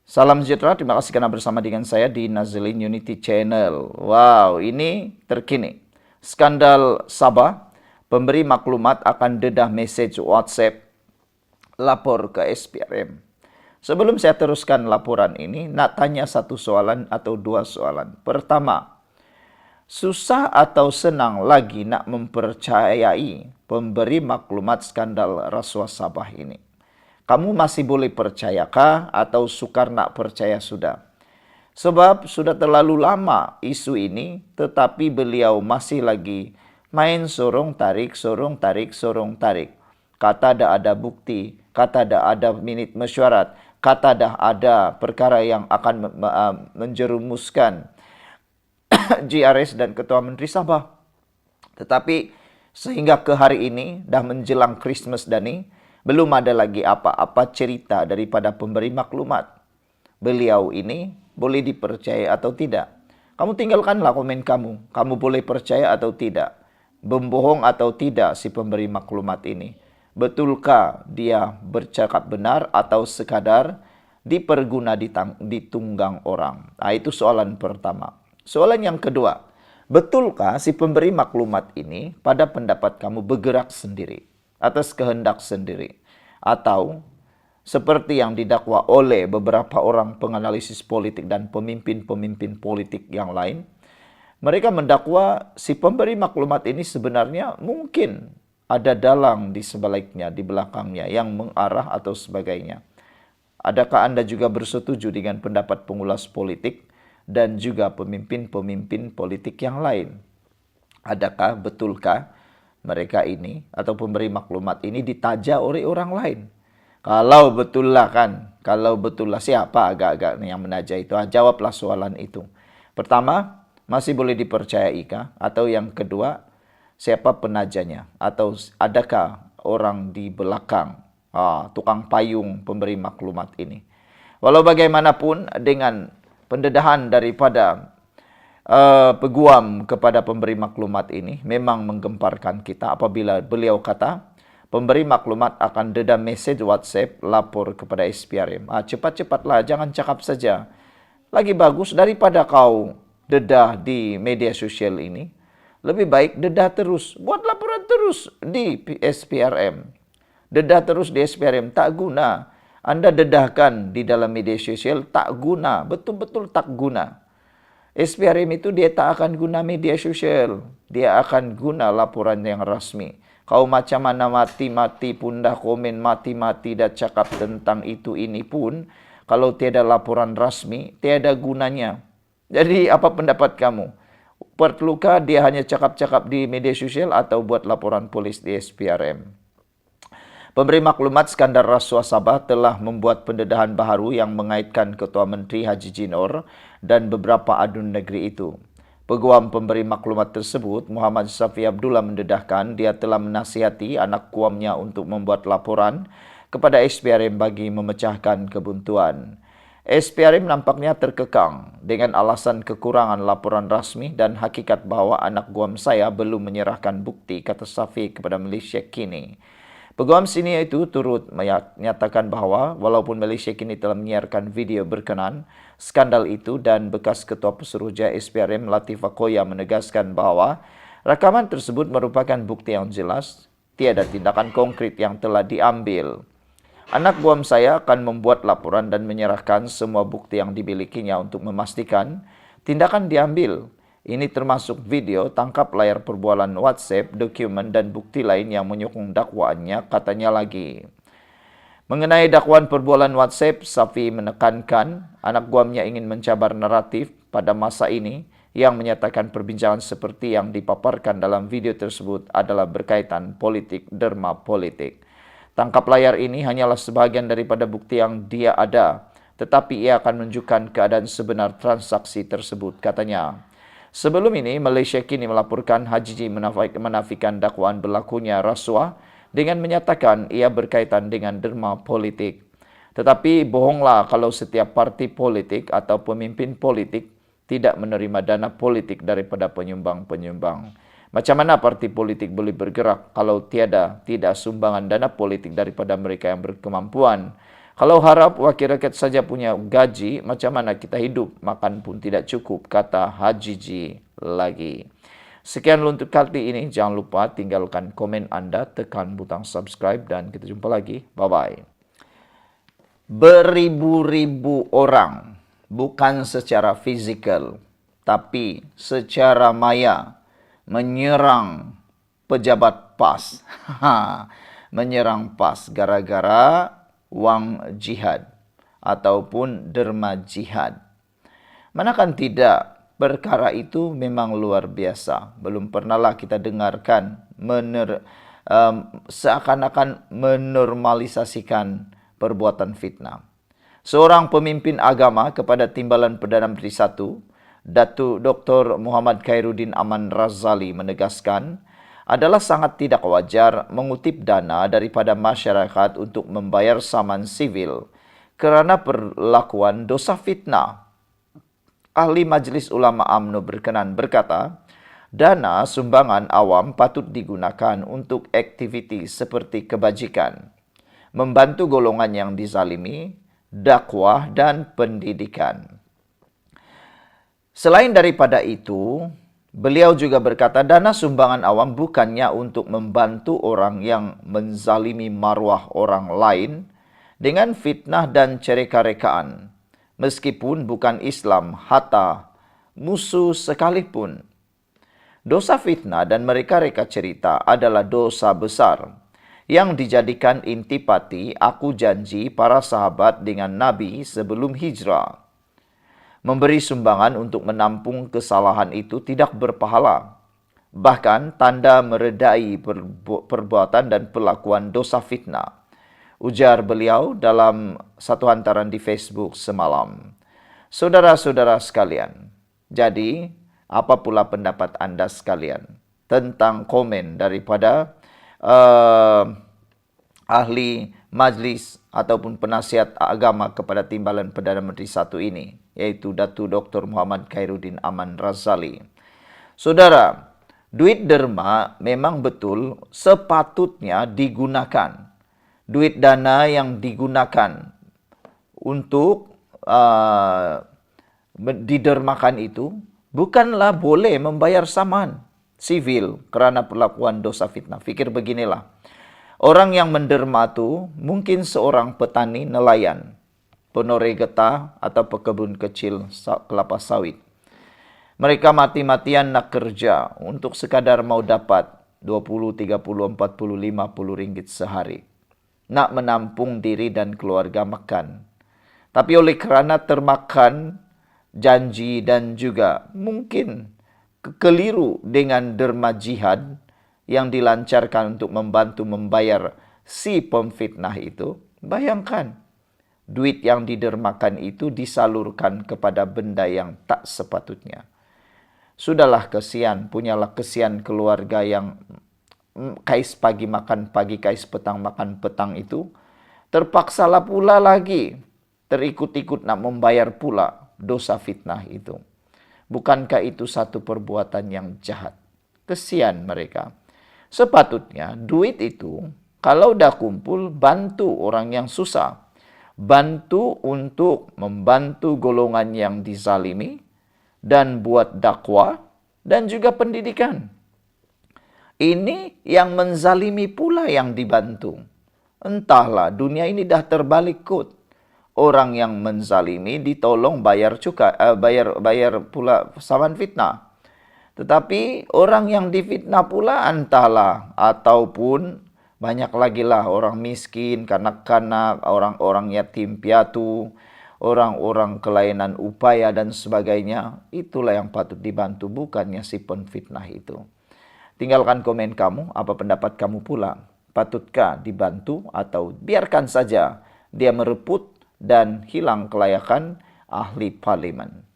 Salam sejahtera, terima kasih karena bersama dengan saya di Nazilin Unity Channel. Wow, ini terkini. Skandal Sabah, pemberi maklumat akan dedah message WhatsApp, lapor ke SPRM. Sebelum saya teruskan laporan ini, nak tanya satu soalan atau dua soalan. Pertama, susah atau senang lagi nak mempercayai pemberi maklumat skandal rasuah Sabah ini? Kamu masih boleh percayakah atau sukar nak percaya sudah? Sebab sudah terlalu lama isu ini, tetapi beliau masih lagi main sorong tarik, sorong tarik, sorong tarik. Kata dah ada bukti, kata dah ada minit mesyuarat, kata dah ada perkara yang akan menjerumuskan GRS dan Ketua Menteri Sabah. Tetapi sehingga ke hari ini, dah menjelang Christmas dan ini, belum ada lagi apa-apa cerita daripada pemberi maklumat. Beliau ini boleh dipercaya atau tidak. Kamu tinggalkanlah komen kamu. Kamu boleh percaya atau tidak. Membohong atau tidak si pemberi maklumat ini. Betulkah dia bercakap benar atau sekadar diperguna ditunggang orang? Itu soalan pertama. Soalan yang kedua. Betulkah si pemberi maklumat ini pada pendapat kamu bergerak sendiri? Atas kehendak sendiri, atau seperti yang didakwa oleh beberapa orang penganalisis politik dan pemimpin-pemimpin politik yang lain, mereka mendakwa si pemberi maklumat ini sebenarnya mungkin ada dalang di sebaliknya, di belakangnya yang mengarah atau sebagainya. Adakah Anda juga bersetuju dengan pendapat pengulas politik dan juga pemimpin-pemimpin politik yang lain? Adakah, betulkah mereka ini atau pemberi maklumat ini ditaja oleh orang lain? Kalau betul lah kan, kalau betul lah siapa agak-agak yang menaja itu? Jawablah soalan itu. Pertama, masih boleh dipercayai kah? Atau yang kedua, siapa penajanya? Atau adakah orang di belakang tukang payung pemberi maklumat ini? Walau bagaimanapun dengan pendedahan daripada peguam kepada pemberi maklumat ini memang menggemparkan kita apabila beliau kata pemberi maklumat akan dedah message WhatsApp lapor kepada SPRM. Cepat-cepatlah, jangan cakap saja. Lagi bagus daripada kau dedah di media sosial ini. Lebih baik dedah terus, buat laporan terus di SPRM. Dedah terus di SPRM, tak guna. Anda dedahkan di dalam media sosial, tak guna, betul-betul tak guna. SPRM itu dia tak akan guna media sosial. Dia akan guna laporan yang rasmi. Kau macam mana mati-mati pun dah komen, mati-mati dah cakap tentang itu ini pun, kalau tiada laporan rasmi, tiada gunanya. Jadi apa pendapat kamu? Perlukah dia hanya cakap-cakap di media sosial atau buat laporan polis di SPRM? Pemberi maklumat skandal rasuah Sabah telah membuat pendedahan baharu yang mengaitkan Ketua Menteri Haji Jinor dan beberapa adun negeri itu. Peguam pemberi maklumat tersebut, Muhammad Safi Abdullah, mendedahkan dia telah menasihati anak kuamnya untuk membuat laporan kepada SPRM bagi memecahkan kebuntuan. SPRM nampaknya terkekang dengan alasan kekurangan laporan rasmi dan hakikat bahawa anak guam saya belum menyerahkan bukti, kata Safi kepada Malaysia Kini. Peguam senior itu turut menyatakan bahawa walaupun Malaysia Kini telah menyiarkan video berkenaan skandal itu dan bekas Ketua Pesuruhjaya SPRM Latifah Koya menegaskan bahawa rakaman tersebut merupakan bukti yang jelas, tiada tindakan konkret yang telah diambil. Anak buam saya akan membuat laporan dan menyerahkan semua bukti yang dimilikinya untuk memastikan tindakan diambil. Ini termasuk video, tangkap layar perbualan WhatsApp, dokumen dan bukti lain yang menyokong dakwaannya, katanya lagi. Mengenai dakwaan perbualan WhatsApp, Safi menekankan anak guamnya ingin mencabar naratif pada masa ini yang menyatakan perbincangan seperti yang dipaparkan dalam video tersebut adalah berkaitan politik, derma politik. Tangkap layar ini hanyalah sebahagian daripada bukti yang dia ada, tetapi ia akan menunjukkan keadaan sebenar transaksi tersebut, katanya. Sebelum ini, Malaysia Kini melaporkan Haji menafikan dakwaan berlakunya rasuah dengan menyatakan ia berkaitan dengan derma politik. Tetapi bohonglah kalau setiap parti politik atau pemimpin politik tidak menerima dana politik daripada penyumbang-penyumbang. Macam mana parti politik boleh bergerak kalau tidak sumbangan dana politik daripada mereka yang berkemampuan? Kalau harap wakil rakyat saja punya gaji, macam mana kita hidup? Makan pun tidak cukup, kata Hajiji lagi. Sekian untuk kali ini. Jangan lupa tinggalkan komen Anda, tekan butang subscribe, dan kita jumpa lagi. Bye-bye. Beribu-ribu orang, bukan secara fizikal, tapi secara maya, menyerang pejabat PAS. Menyerang PAS gara-gara wang jihad ataupun derma jihad. Manakan tidak, perkara itu memang luar biasa. Belum pernahlah kita dengarkan seakan-akan menormalisasikan perbuatan fitnah. Seorang pemimpin agama kepada Timbalan Perdana Menteri I, Datuk Dr. Muhammad Khairuddin Aman Razali menegaskan, adalah sangat tidak wajar mengutip dana daripada masyarakat untuk membayar saman sivil kerana perlakuan dosa fitnah. Ahli Majlis Ulama UMNO berkenan berkata, dana sumbangan awam patut digunakan untuk aktiviti seperti kebajikan, membantu golongan yang dizalimi, dakwah dan pendidikan. Selain daripada itu, beliau juga berkata dana sumbangan awam bukannya untuk membantu orang yang menzalimi maruah orang lain dengan fitnah dan cereka-rekaan. Meskipun bukan Islam, hatta musuh sekalipun. Dosa fitnah dan mereka-reka cerita adalah dosa besar yang dijadikan intipati aku janji para sahabat dengan Nabi sebelum hijrah. Memberi sumbangan untuk menampung kesalahan itu tidak berpahala. Bahkan tanda meredai perbuatan dan perlakuan dosa fitnah. Ujar beliau dalam satu hantaran di Facebook semalam. Saudara-saudara sekalian, jadi apa pula pendapat Anda sekalian tentang komen daripada ahli majlis ataupun penasihat agama kepada Timbalan Perdana Menteri I ini, yaitu Datuk Dr. Muhammad Khairuddin Aman Razali. Saudara, duit derma memang betul sepatutnya digunakan. Duit dana yang digunakan untuk didermakan itu bukanlah boleh membayar saman sivil kerana perlakuan dosa fitnah. Fikir beginilah. Orang yang menderma itu mungkin seorang petani nelayan, penore getah atau pekebun kecil kelapa sawit. Mereka mati-matian nak kerja untuk sekadar mau dapat 20, 30, 40, 50 ringgit sehari. Nak menampung diri dan keluarga makan. Tapi oleh kerana termakan janji dan juga mungkin keliru dengan derma jihad yang dilancarkan untuk membantu membayar si pemfitnah itu, bayangkan, duit yang didermakan itu disalurkan kepada benda yang tak sepatutnya. Sudahlah kesian, punyalah kesian keluarga yang kais pagi makan pagi, kais petang makan petang itu, terpaksalah pula lagi, terikut-ikut nak membayar pula dosa fitnah itu. Bukankah itu satu perbuatan yang jahat? Kesian mereka. Sepatutnya duit itu kalau dah kumpul bantu orang yang susah. Bantu untuk membantu golongan yang dizalimi dan buat dakwah dan juga pendidikan. Ini yang menzalimi pula yang dibantu. Entahlah, dunia ini dah terbalik kot. Orang yang menzalimi ditolong bayar bayar pula saman fitnah. Tetapi orang yang difitnah pula entahlah, ataupun banyak lagi lah orang miskin, kanak-kanak, orang-orang yatim piatu, orang-orang kelainan upaya dan sebagainya. Itulah yang patut dibantu, bukannya si penfitnah itu. Tinggalkan komen kamu, apa pendapat kamu pula? Patutkah dibantu atau biarkan saja dia mereput dan hilang kelayakan ahli parlimen?